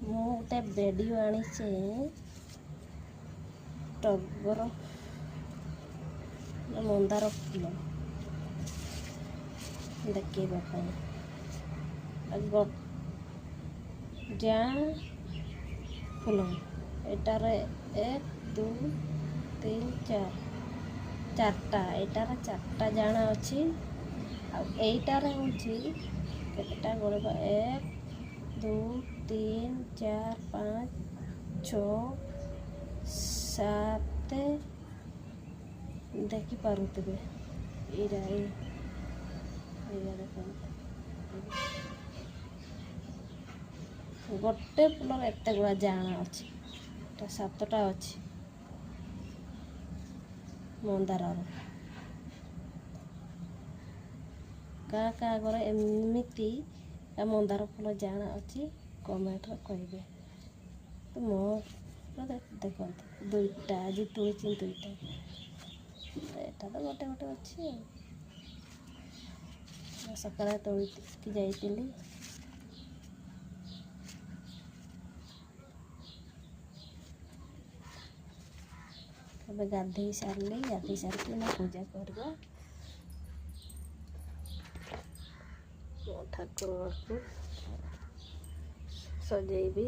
ମୁଁ ଗୋଟେ ଭିଡ଼ିଓ ଆଣିଛି ଟଗର ମନ୍ଦାର ଫୁଲ ଦେଖେଇବା ପାଇଁ ଜାଣ ଫୁଲ ଏଟାରେ 1 2 3 4 ଚାରିଟା ଏଟାରେ 4ଟା ଜାଣ ଅଛି ଆଉ ଏଇଟାରେ ହେଉଛି କେତେଟା ଗୋଳେଇବା 1 2 3 4 5 6 7 ଦେଖିପାରୁଥିବେ ଏଇଟା ଦେଖନ୍ତୁ ଗୋଟେ ଫୁଲର ଏତେ ଗୁଡ଼ା ଜାଣ ଅଛି ଏଟା 7ଟା ଅଛି ମନ୍ଦାରର କାହା ଘରେ ଏମିତି ମନ୍ଦାର ଫୁଲ ଜାଣ ଅଛି କମେଣ୍ଟରେ କହିବେ ମୋର ଦେଖନ୍ତୁ 2ଟା ଆଜି ତୋଳିଛି 2ଟା ଏଟା ତ ଗୋଟେ ଅଛି ଆଉ ସକାଳେ ତୋଳିକି ଯାଇଥିଲି ଏବେ ଗାଧେଇ ସାରିକି ନା ପୂଜା କରିବା ଠାକୁରଙ୍କୁ ସଜେଇବି।